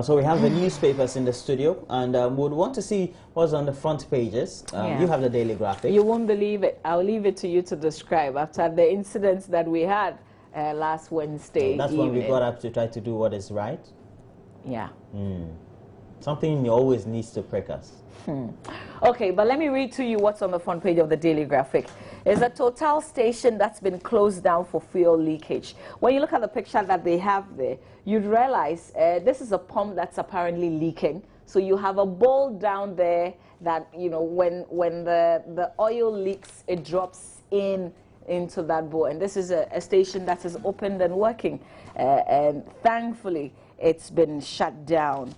So we have the newspapers in the studio, and we'd want to see what's on the front pages. You have the Daily Graphic. You won't believe it. I'll leave it to you to describe after the incidents that we had last Wednesday That's evening. when we got up to try to do what is right. Yeah. Something always needs to prick us. Okay, but let me read to you what's on the front page of the Daily Graphic. It's a Total station that's been closed down for fuel leakage. When you look at the picture that they have there, you'd realize this is a pump that's apparently leaking. So you have a bowl down there that, you know, when the oil leaks, it drops into that bowl. And this is a station that is opened and working. And thankfully, it's been shut down.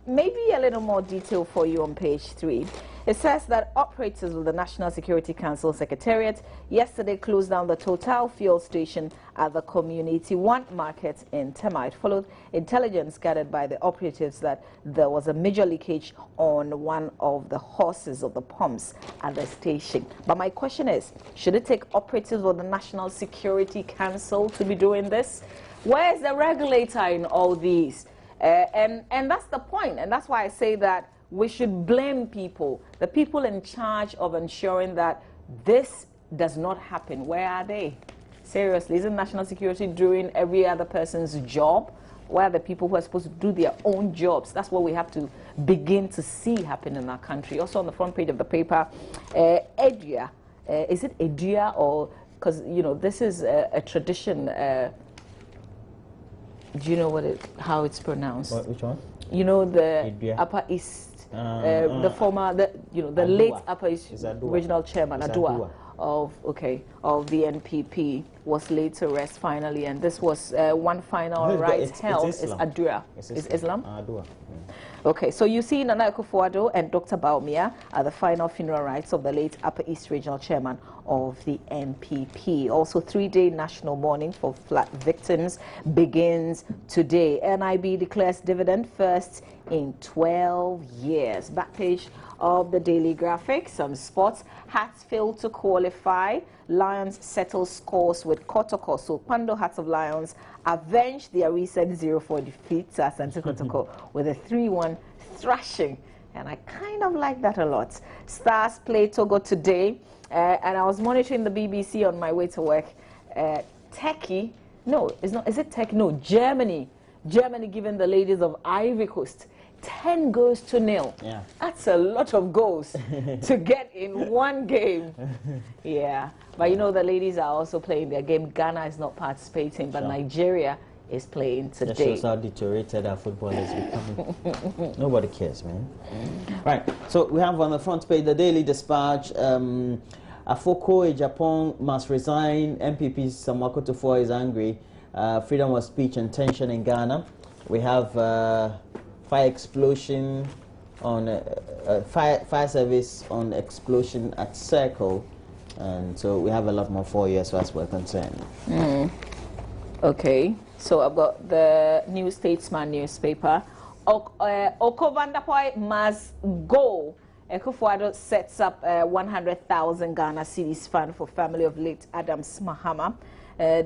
Maybe a little more detail for you on page 3. It says that operators of the National Security Council Secretariat yesterday closed down the Total fuel station at the Community 1 market in Tema. It followed intelligence gathered by the operatives that there was a major leakage on one of the hoses of the pumps at the station. But my question is, should it take operatives of the National Security Council to be doing this? Where is the regulator in all these? And that's the point, and that's why I say that we should blame people, the people in charge of ensuring that this does not happen. Where are they? Seriously, isn't national security doing every other person's job? Where are the people who are supposed to do their own jobs? That's what we have to begin to see happen in our country. Also on the front page of the paper, Edua, is it Edua or, because, you know, this is a tradition. Do you know how it's pronounced? Which one? You know, the Edua. Upper East, the former, the Adua. late Upper East Adua. regional chairman, Adua, of the NPP, was laid to rest finally, and this was one final right held. It's Adua. It's Islam? Adua. Okay, so you see Nana Akufo-Addo and Dr. Bawumia are the final funeral rites of the late Upper East Regional Chairman of the NPP. Also, 3-day national mourning for flood victims begins today. NIB declares dividend first in 12 years. Back page of the Daily Graphic. Some sports. Hearts failed to qualify. Lions settle scores with Kotoko. So Pando Hearts of Lions avenged their recent 0-4 defeat to Asante Kotoko with a 3-1 thrashing. And I kind of like that a lot. Stars play Togo today. And I was monitoring the BBC on my way to work. Turkey, no, it's not. Is it Turkey? No, Germany. Germany giving the ladies of Ivory Coast 10 goals to 0. Yeah. That's a lot of goals to get in one game. Yeah. But you know, the ladies are also playing their game. Ghana is not participating, but Nigeria is playing today. That shows how deteriorated our football is becoming. Nobody cares, man. Right. So we have on the front page the Daily Dispatch. Afoko Japan must resign. MPP Samuel Akufo is angry. Freedom of speech and tension in Ghana. We have fire explosion on fire service on explosion at Circle, and so we have a lot more for you as far as we're concerned. Okay, so I've got the New Statesman newspaper. Oko Vandapoy must go. Akufo-Addo sets up 100,000 Ghana cedis fund for family of late Adams Mahama.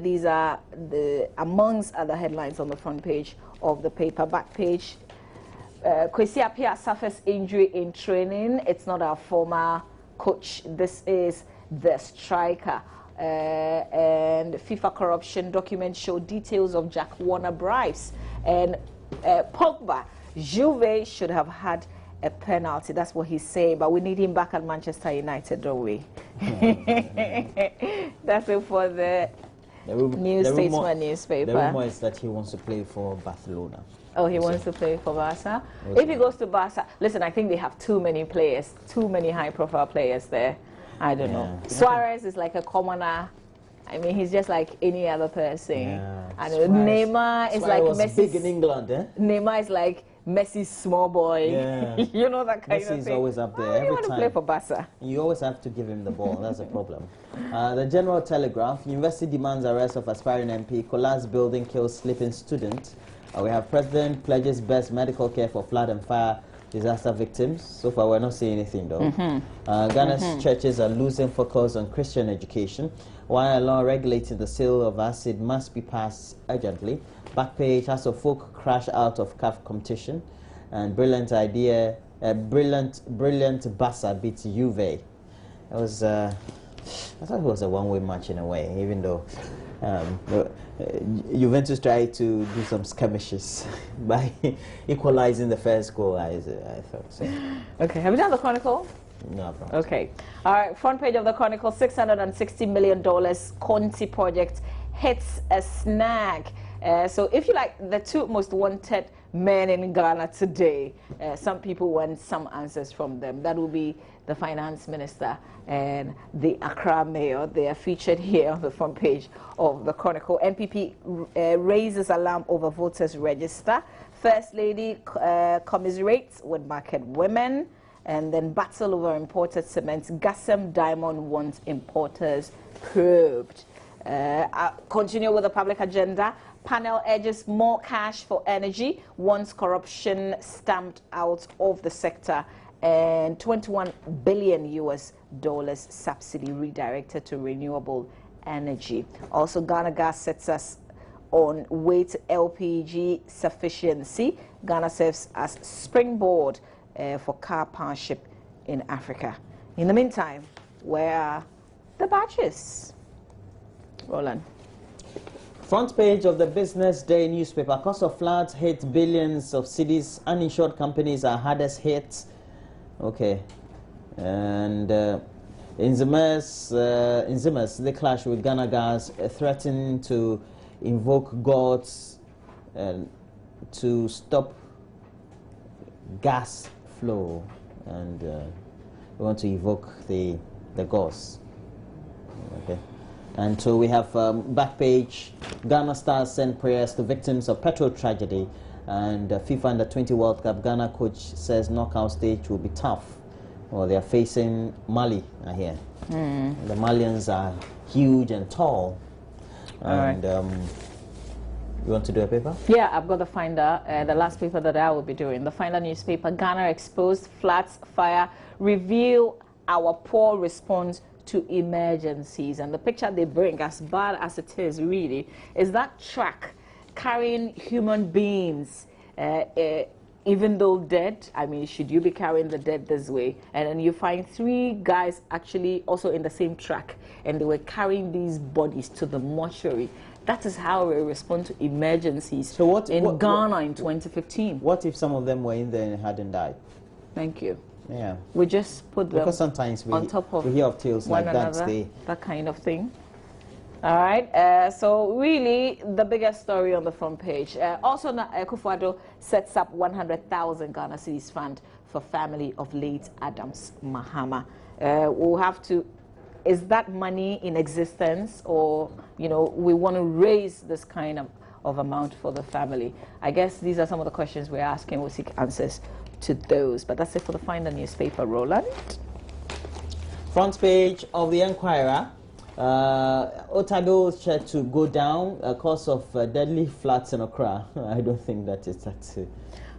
These are amongst other headlines on the front page of the paper. Back page, Kwesi Appiah suffers injury in training. It's not our former coach. This is the striker. And FIFA corruption documents show details of Jack Warner bribes. And Pogba, Juve should have had a penalty. That's what he's saying. But we need him back at Manchester United, don't we? That's it for the New Statesman newspaper. The rumor is that he wants to play for Barcelona. Oh, he wants to play for Barca? If he goes to Barca, listen, I think they have too many players, too many high-profile players there. I don't know. Suarez is like a commoner. I mean, he's just like any other person. Yeah. And Neymar is like Messi. Big in England, eh? Neymar is like Messi's small boy. Yeah. You know, that kind Messi of is thing. always up there Why do every you want time. to play for Barca? You always have to give him the ball. That's a problem. The General Telegraph. University demands arrest of aspiring MP. Collapse building kills sleeping student. We have President pledges best medical care for flood and fire disaster victims. So far, we're not seeing anything, though. Ghana's churches are losing focus on Christian education, while a law regulating the sale of acid must be passed urgently. Backpage has a folk crash out of CAF competition, and brilliant idea, brilliant Barca beats Juve. It was, I thought it was a one-way match in a way, even though Juventus tried to do some skirmishes by equalizing the first goal, I thought so. Okay, have you done the Chronicle? No problem. Okay. All right, front page of the Chronicle, $660 million Conti project hits a snag. So if you like the two most wanted men in Ghana today, some people want some answers from them. That will be the finance minister and the Accra mayor. They are featured here on the front page of the Chronicle. NPP raises alarm over voters register. First Lady commiserates with market women. And then battle over imported cement. Gassem Diamond wants importers probed. Continue with the public agenda. Panel urges more cash for energy, wants corruption stamped out of the sector, and $21 billion subsidy redirected to renewable energy. Also, Ghana Gas sets us on way to LPG sufficiency. Ghana serves as springboard for car partnership in Africa. In the meantime, where are the badges? Roland. Front page of the Business Day newspaper. Cost of floods hit billions of cities. Uninsured companies are hardest hit. Okay. And in Zimas, they clash with Ghana Gas, threatening to invoke gods to stop gas flow, and we want to evoke the gods. Okay. And so we have back page, Ghana stars send prayers to victims of petrol tragedy, and FIFA Under-20 World Cup, Ghana coach says knockout stage will be tough. Well, they are facing Mali, I hear. The Malians are huge and tall. And you want to do a paper? Yeah, I've got the Finder, the last paper that I will be doing. The Finder newspaper, Ghana exposed floods, fire, reveal our poor response to emergencies. And the picture they bring, as bad as it is really, is that truck carrying human beings, even though dead. I mean, should you be carrying the dead this way? And then you find three guys actually also in the same truck, and they were carrying these bodies to the mortuary. That is how we respond to emergencies in Ghana in 2015. What if some of them were in there and hadn't died? Thank you. Yeah. We just put them because sometimes on top of we hear of tales one like another, that kind of thing. All right. So really, the biggest story on the front page. Also, Akufo-Addo sets up 100,000 Ghana cedis fund for family of late Adams Mahama. We'll have to. Is that money in existence, or we want to raise this kind of amount for the family? I guess these are some of the questions we're asking. We'll seek answers to those. But that's it for the Finder newspaper. Roland. Front page of the Enquirer. Otago is set to go down cause of deadly floods in Accra. I don't think that is that.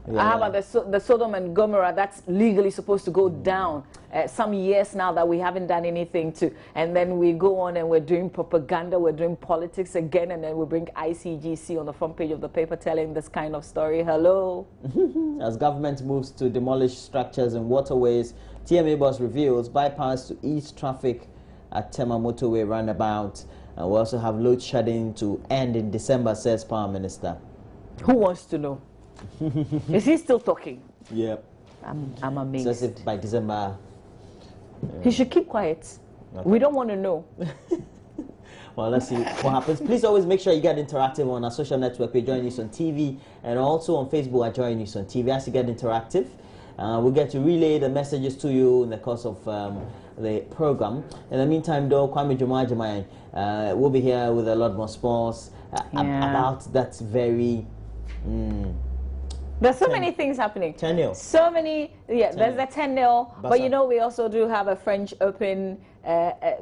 How about the Sodom and Gomorrah? That's legally supposed to go down. Some years now that we haven't done anything to, and then we go on and we're doing propaganda, we're doing politics again, and then we bring ICGC on the front page of the paper telling this kind of story. Hello. As government moves to demolish structures and waterways, TMA boss reveals bypass to ease traffic at Tema Motorway roundabout. And we also have load shedding to end in December, says Power Minister. Who wants to know? Is he still talking? Yep. I'm amazed. Says if by December. He should keep quiet. Okay. We don't want to know. Well, let's see what happens. Please always make sure you get interactive on our social network. We're Joy News on TV, and also on Facebook at Joy News on TV. As you get interactive, we'll get to relay the messages to you in the course of the program. In the meantime, though, Kwame Jumai will be here with a lot more sports about that very. There's so many things happening. 10-0. So many, there's a 10-0. But we also do have a French Open,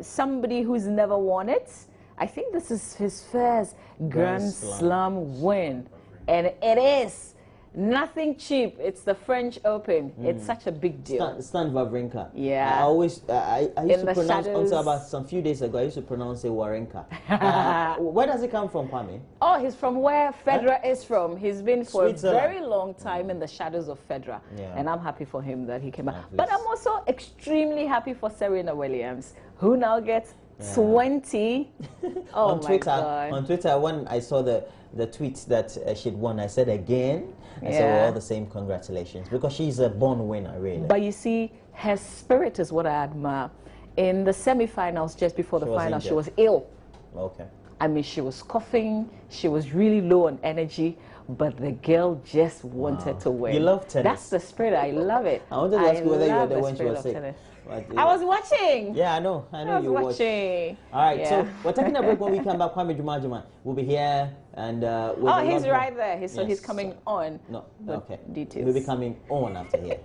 somebody who's never won it. I think this is his first Grand Slam win. And it is Nothing cheap. It's the French Open. It's such a big deal. Stan Wawrinka. Yeah. I always, I used to pronounce, shadows. until about some few days ago, I used to pronounce it Wawrinka. Where does it come from, Kwame? Oh, he's from where Federer is from. He's been for a very long time in the shadows of Federer. Yeah. And I'm happy for him that he came back. But I'm also extremely happy for Serena Williams, who now gets 20. Oh, on my Twitter, God. On Twitter, when I saw the tweets that she'd won, I said again. I said, well, all the same congratulations, because she's a born winner, really. But you see, her spirit is what I admire. In the semi-finals, just before the final, she was ill. Okay. I mean, she was coughing. She was really low on energy. But the girl just wanted to win. You love tennis. That's the spirit. I love it. I wanted to ask you whether you were there when she was sick. I was watching. Yeah, I know you were watching. All right, so we're taking a break. When we come back, Kwame Juma will be here, and he's right there. So he's coming on. No, okay. Details. He'll be coming on after here.